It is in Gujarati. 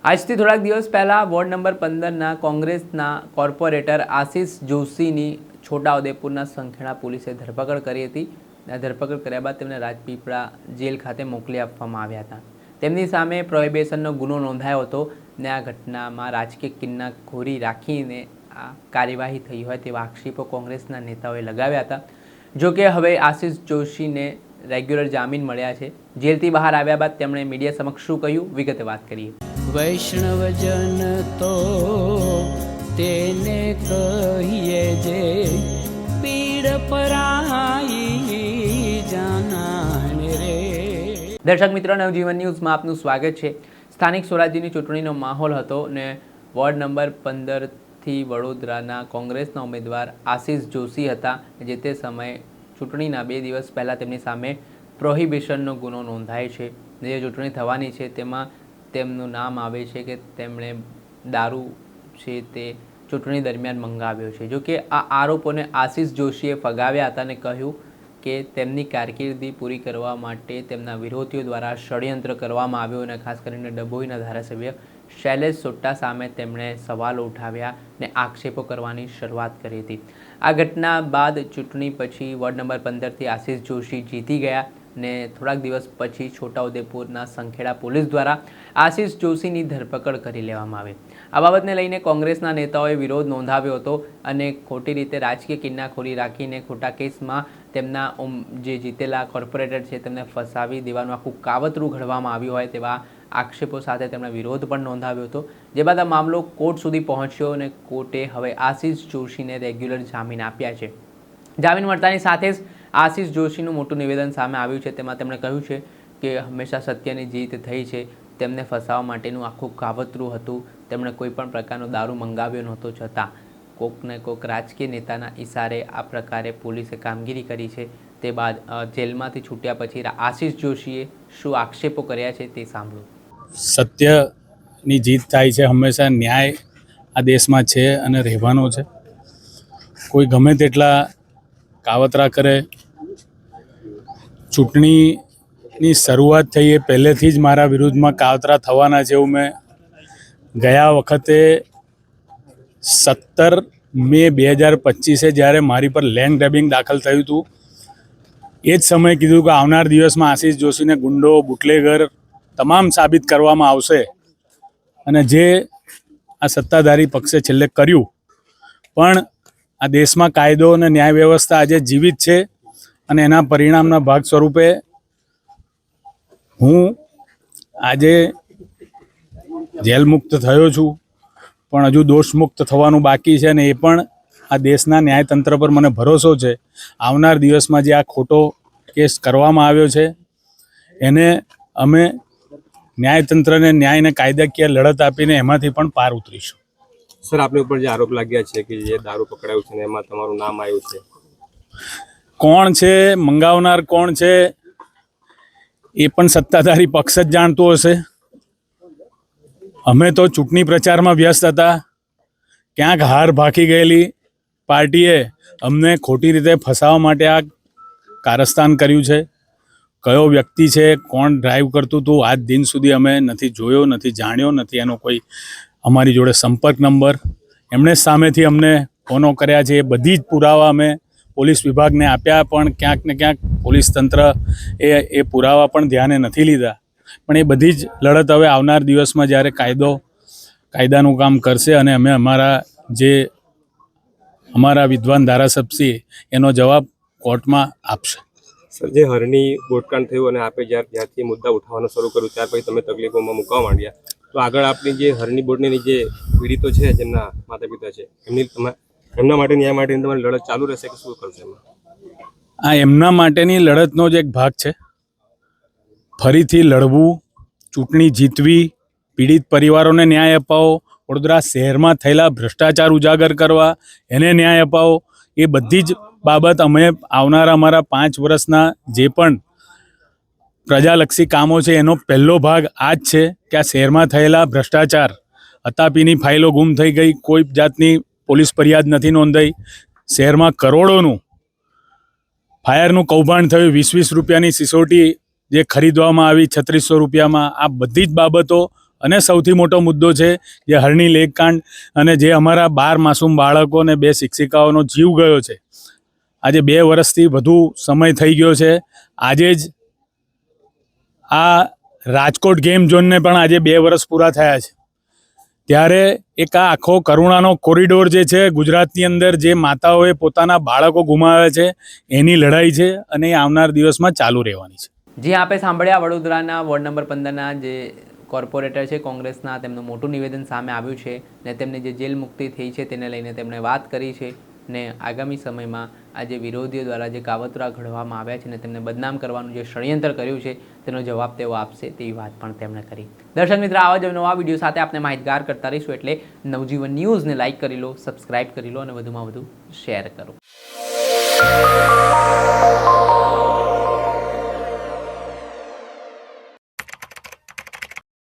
આજથી થોડાક દિવસ પહેલાં વોર્ડ નંબર 15ના કોંગ્રેસના કોર્પોરેટર આશિષ જોશીની છોટાઉદેપુરના સંખેડા પોલીસે ધરપકડ કરી હતી. ધરપકડ કર્યા બાદ તેમને રાજપીપળા જેલ ખાતે મોકલી આપવામાં આવ્યા હતા. તેમની સામે પ્રોહિબિશનનો ગુનો નોંધાયો હતો અને આ ઘટનામાં રાજકીય કિન્નાખોરી રાખીને આ કાર્યવાહી થઈ હોય તેવા આક્ષેપો કોંગ્રેસના નેતાઓએ લગાવ્યા હતા. જોકે હવે આશિષ જોશીને રેગ્યુલર જામીન મળ્યા છે. જેલથી બહાર આવ્યા બાદ તેમણે મીડિયા સમક્ષ શું કહ્યું, વિગતે વાત કરીએ. વૈષ્ણવજન તો તેને કહીએ જે પીડ પરાઈ જાનાને રે. દર્શક મિત્રો, નવજીવન ન્યૂઝમાં આપનું સ્વાગત છે. સ્થાનિક સ્વરાજ્યની ચૂંટણીનો માહોલ હતો ને વોર્ડ નંબર 15થી વડોદરાના કોંગ્રેસના ઉમેદવાર આશિષ જોશી હતા. જે તે સમયે ચૂંટણીના 2 દિવસ પહેલાં તેમની સામે પ્રોહિબિશનનો ગુનો નોંધાય છે. જે ચૂંટણી થવાની છે તેમાં તેમનું નામ આવે છે કે તેમણે દારૂ છે તે ચૂંટણી દરમિયાન મંગાવ્યો છે. જો કે આ આરોપોને આશિષ જોશીએ ફગાવ્યા હતા અને કહ્યું કે તેમની કારકિર્દી પૂરી કરવા માટે તેમના વિરોધીઓ દ્વારા ષડયંત્ર કરવામાં આવ્યું અને ખાસ કરીને ડભોઈના ધારાસભ્ય શૈલેષ સોટ્ટા સામે તેમણે સવાલો ઉઠાવ્યા અને આક્ષેપો કરવાની શરૂઆત કરી હતી. આ ઘટના બાદ ચૂંટણી પછી વોર્ડ નંબર 15થી આશિષ જોશી જીતી ગયા ને થોડાક દિવસ પછી છોટાઉદેપુરના સંખેડા પોલીસ દ્વારા આશિષ જોશીની ધરપકડ કરી લેવામાં આવી. આ બાબતને લઈને કોંગ્રેસના નેતાઓએ વિરોધ નોંધાવ્યો હતો અને ખોટી રીતે રાજકીય કિન્નાખોરી રાખીને ખોટા કેસમાં તેમના જે જીતેલા કોર્પોરેટર છે તેમને ફસાવી દેવાનું આખું કાવતરું ઘડવામાં આવ્યું હોય તેવા આક્ષેપો સાથે તેમણે વિરોધ પણ નોંધાવ્યો હતો. જે બાદ આ મામલો કોર્ટ સુધી પહોંચ્યો અને કોર્ટે હવે આશિષ જોશીને રેગ્યુલર જામીન આપ્યા છે. જામીન મળતાની સાથે જ આશિષ જોશીનું મોટું નિવેદન સામે આવ્યું છે. તેમાં તેમણે કહ્યું છે કે હંમેશા સત્યની જીત થઈ છે. તેમને ફસાવવા માટેનું આખું કાવતરું હતું. તેમણે કોઈ પણ પ્રકારનો દારૂ મંગાવ્યો નહોતો, છતાં કોકને કોક રાજકીય નેતાના ઇશારે આ પ્રકારે પોલીસે કામગીરી કરી છે. તે બાદ જેલમાંથી છૂટ્યા પછી આશિષ જોશીએ શું આક્ષેપો કર્યા છે તે સાંભળો. સત્યની જીત થાય છે. હંમેશા ન્યાય આ દેશમાં છે અને રહેવાનો છે. કોઈ ગમે તેટલા કાવતરા કરે. ચૂંટણીની શરૂઆત થઈ એ પહેલેથી જ મારા વિરુદ્ધમાં કાવતરા થવાના છે એવું મેં ગયા વખતે 17 મે 2025 જ્યારે મારી પર લેન્ડ ગ્રેબિંગ દાખલ થયું હતું એ જ સમયે કીધું કે આવનાર દિવસમાં આશિષ જોશીને ગુંડો, બુટલેગર તમામ સાબિત કરવામાં આવશે. અને જે આ સત્તાધારી પક્ષે છેલ્લે કર્યું. પણ આ દેશમાં કાયદો અને ન્યાય વ્યવસ્થા આજે જીવિત છે અને એના પરિણામના ભાગ સ્વરૂપે હું આજે જેલ મુક્ત થયો છું, પણ હજુ દોષમુક્ત થવાનું બાકી છે. અને એ પણ આ દેશના ન્યાયતંત્ર પર મને ભરોસો છે. આવનાર દિવસમાં જે આ ખોટો કેસ કરવામાં આવ્યો છે એને અમે ન્યાયતંત્રને ન્યાયને કાયદાકીય લડત આપીને એમાંથી પણ પાર ઉતરીશું. સર, આપની ઉપર જે આરોપ લાગ્યા છે કે જે દારૂ પકડાયું છે ને એમાં તમારું નામ આવ્યું છે, કોણ છે, મંગાવનાર કોણ છે એ પણ સત્તાધારી પક્ષ જ જાણતો હશે. અમે તો ચૂંટણી પ્રચારમાં વ્યસ્ત હતા. ક્યાંક હાર ભાખી ગયેલી પાર્ટીએ અમને ખોટી રીતે ફસાવવા માટે આ કારસ્તાન કર્યું છે. કયો વ્યક્તિ છે, કોણ ડ્રાઈવ કરતું હતું, આજ દિન સુધી અમે નથી જોયો, નથી જાણ્યો, નથી એનો કોઈ અમારી જોડે સંપર્ક નંબર. એમણે સામેથી અમને ફોનો કર્યા છે. એ બધી જ પુરાવા અમે પોલીસ વિભાગને આપ્યા, પણ ક્યાંક ને ક્યાંક પોલીસ તંત્ર એ પુરાવા પણ ધ્યાને નથી લીધા. પણ એ બધી જ લડત હવે આવનાર દિવસમાં જ્યારે કાયદાનું કામ કરશે અને અમે અમારા વિદ્વાન ધારાસભ્ય એનો જવાબ કોર્ટમાં આપશે. સર, જે હરની બોટકાંડ થયું અને આપે જ્યારથી મુદ્દા ઉઠાવવાનું શરૂ કર્યું ત્યાર પછી તમે તકલીફોમાં મૂકવા માંડ્યા, તો આગળ આપની જે હરની બોટની જે પીડિતો છે, જેમના માતા પિતા છે, એમના માટે ન્યાય માટેની તમારી લડત ચાલુ રહેશે કે શું કરશે એમાં? આ એમના માટેની લડતનો જ એક ભાગ છે. ફરીથી લડવું, ચૂંટણી જીતવી, પીડિત પરિવારોને ન્યાય અપાવો, વડોદરા શહેરમાં થયેલા ભ્રષ્ટાચાર ઉજાગર કરવા, એને ન્યાય અપાવો. એ બધી જ બાબત અમે આવનારા અમારા 5 વર્ષના જે પણ પ્રજાલક્ષી કામો છે એનો પહેલો ભાગ આ જ છે કે આ શહેરમાં થયેલા ભ્રષ્ટાચાર, અતાપીની ફાઇલો ગુમ થઈ ગઈ, કોઈ જાતની પોલીસ ફરિયાદ નથી નોંધાઈ, શહેરમાં કરોડોનું ફાયરનું કૌભાંડ થયું, 20-20 રૂપિયાની સિસોટી જે ખરીદવામાં આવી 3600 રૂપિયામાં. આ બધી જ બાબતો અને સૌથી મોટો મુદ્દો છે જે હરણી લેકકાંડ અને જે અમારા 12 માસૂમ બાળકો અને 2 શિક્ષિકાઓનો જીવ ગયો છે. આજે 2 વર્ષથી વધુ સમય થઈ ગયો છે. આજે જ આ રાજકોટ ગેમ ઝોનને પણ આજે 2 વર્ષ પૂરા થયા છે. ત્યારે એક આ આખો કરુણાનો કોરિડોર જે છે ગુજરાતની અંદર, જે માતાઓએ પોતાના બાળકો ગુમાવ્યા છે, એની લડાઈ છે અને એ આવનાર દિવસમાં ચાલુ રહેવાની છે. જે આપે સાંભળ્યા વડોદરાના વોર્ડ નંબર 15ના જે કોર્પોરેટર છે કોંગ્રેસના, તેમનું મોટું નિવેદન સામે આવ્યું છે ને તેમની જે જેલ મુક્તિ થઈ છે તેને લઈને તેમણે વાત કરી છે ને આગામી સમયમાં આ જે વિરોધીઓ દ્વારા જે કાવતરા ઘડવામાં આવ્યા છે ને તેમને બદનામ કરવાનું જે ષડયંત્ર કર્યું છે તેનો જવાબ તેઓ આપશે તેવી વાત પણ તેમણે કરી. દર્શક મિત્ર, આવા જ નવા વિડીયો સાથે આપણે માહિતગાર કરતા રહીશું, એટલે નવજીવન ન્યૂઝને લાઇક કરી લો, સબસ્ક્રાઇબ કરી લો અને વધુમાં વધુ શેર કરો.